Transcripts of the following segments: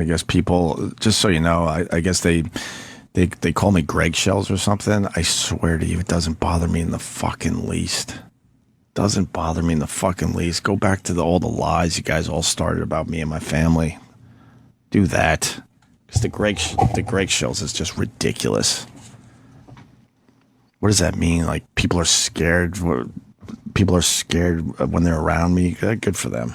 I guess people, just so you know, I guess they call me Greg Shells or something. I swear to you, it doesn't bother me in the fucking least. Doesn't bother me in the fucking least. Go back to all the lies you guys all started about me and my family. Do that. Because the Greg Shells is just ridiculous. What does that mean? Like, people are scared. People are scared when they're around me. Good for them.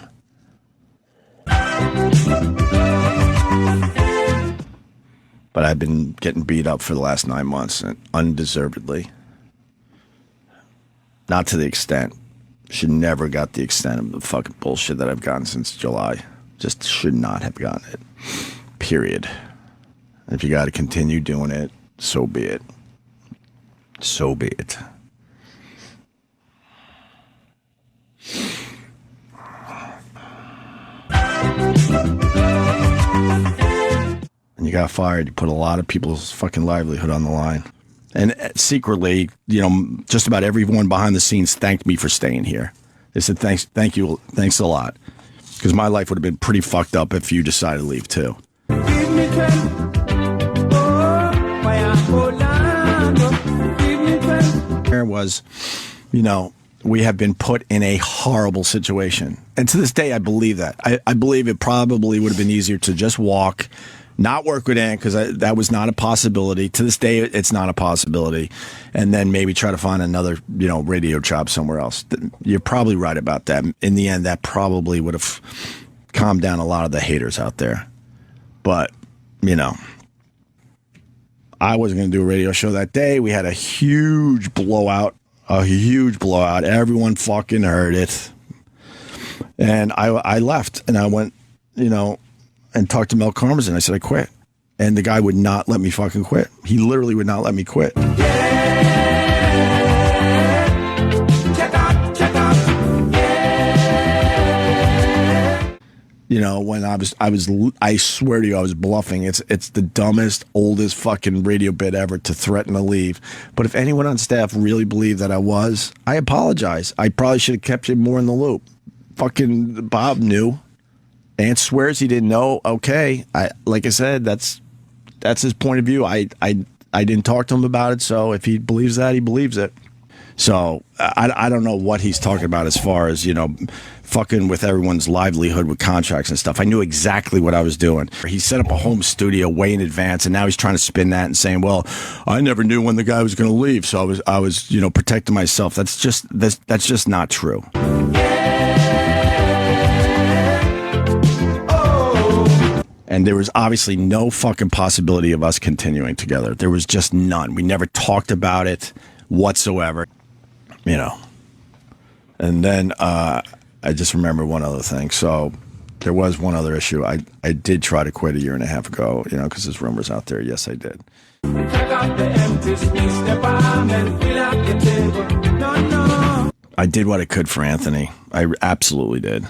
But I've been getting beat up for the last 9 months, and undeservedly. Not to the extent. Should never got the extent of the fucking bullshit that I've gotten since July. Just should not have gotten it. Period. And if you got to continue doing it, so be it. So be it. And you got fired. You put a lot of people's fucking livelihood on the line. And secretly, you know, just about everyone behind the scenes thanked me for staying here. They said, thank you, thanks a lot. Because my life would have been pretty fucked up if you decided to leave too. There was, you know, we have been put in a horrible situation. And to this day, I believe that. I believe it probably would have been easier to just walk, not work with Ant, because that was not a possibility. To this day, it's not a possibility. And then maybe try to find another, you know, radio job somewhere else. You're probably right about that. In the end, that probably would have calmed down a lot of the haters out there. But, you know, I wasn't going to do a radio show that day. We had a huge blowout. Everyone fucking heard it. And I left, and I went, you know, and talked to Mel Karmazin. I said, I quit. And the guy would not let me fucking quit. He literally would not let me quit. Yeah. Check out. Yeah. You know, when I swear to you, I was bluffing. It's the dumbest, oldest fucking radio bit ever to threaten to leave. But if anyone on staff really believed that I apologize. I probably should have kept you more in the loop. Fucking Bob knew. Ant swears he didn't know. Okay, like I said, that's his point of view. I didn't talk to him about it, so if he believes that, he believes it. So I don't know what he's talking about as far as, you know, fucking with everyone's livelihood with contracts and stuff. I knew exactly what I was doing. He set up a home studio way in advance, and now he's trying to spin that and saying, well, I never knew when the guy was going to leave, so I was you know, protecting myself. That's just not true. And there was obviously no fucking possibility of us continuing together. There was just none. We never talked about it whatsoever, you know. And then I just remember one other thing. So there was one other issue. I did try to quit a year and a half ago, you know, because there's rumors out there. Yes, I did. I did what I could for Anthony. I absolutely did.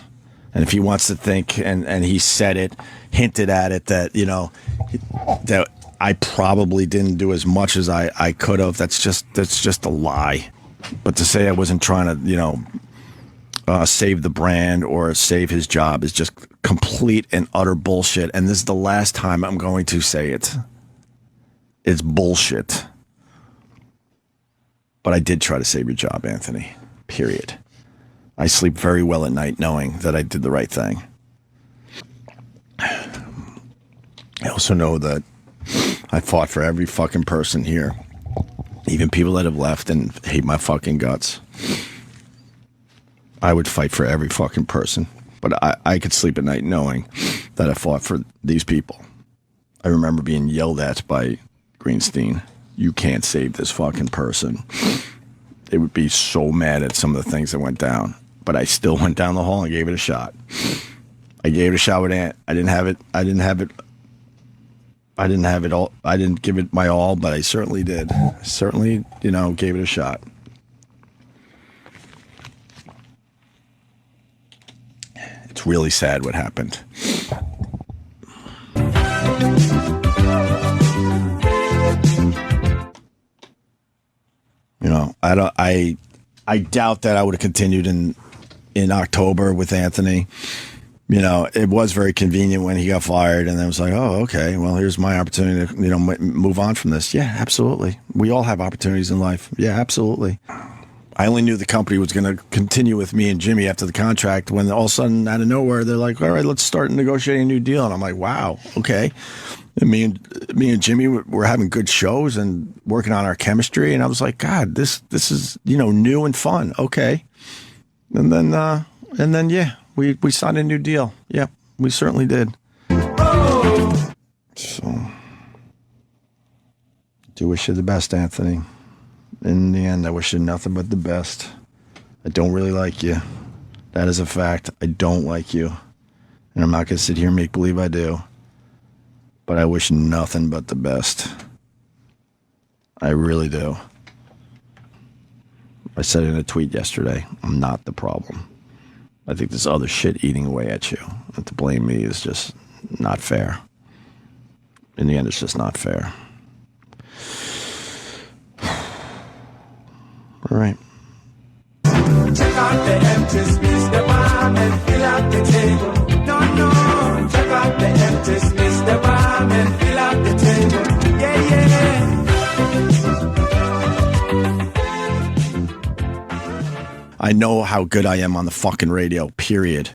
And if he wants to think, and he said it, hinted at it, that, you know, that I probably didn't do as much as I could have, that's just a lie. But to say I wasn't trying to, you know, save the brand or save his job is just complete and utter bullshit. And this is the last time I'm going to say it. It's bullshit. But I did try to save your job, Anthony. Period. I sleep very well at night knowing that I did the right thing. I also know that I fought for every fucking person here. Even people that have left and hate my fucking guts. I would fight for every fucking person. But I could sleep at night knowing that I fought for these people. I remember being yelled at by Greenstein. You can't save this fucking person. They would be so mad at some of the things that went down. But I still went down the hall and gave it a shot. I gave it a shot with Ant. I didn't have it all. I didn't give it my all, but I certainly did. Certainly, you know, gave it a shot. It's really sad what happened. You know, I doubt that I would have continued in October with Anthony. it was very convenient when he got fired, and then it was like, oh, okay, well, here's my opportunity to, move on from this. Yeah, absolutely. We all have opportunities in life. Yeah, absolutely. I only knew the company was going to continue with me and Jimmy after the contract when all of a sudden, out of nowhere, they're like, all right, let's start negotiating a new deal. And I'm like, wow, okay. And me and Jimmy were having good shows and working on our chemistry. And I was like, God, this is, new and fun. Okay. And then, yeah. We signed a new deal. Yeah, we certainly did. So, do wish you the best, Anthony. In the end, I wish you nothing but the best. I don't really like you. That is a fact. I don't like you. And I'm not going to sit here and make believe I do. But I wish nothing but the best. I really do. I said in a tweet yesterday, I'm not the problem. I think this other shit eating away at you. And to blame me is just not fair. In the end, it's just not fair. All right. Check out the empty space, the bar and fill out the table. No, check out the empty space, the bar and fill out the table. Yeah. I know how good I am on the fucking radio, period.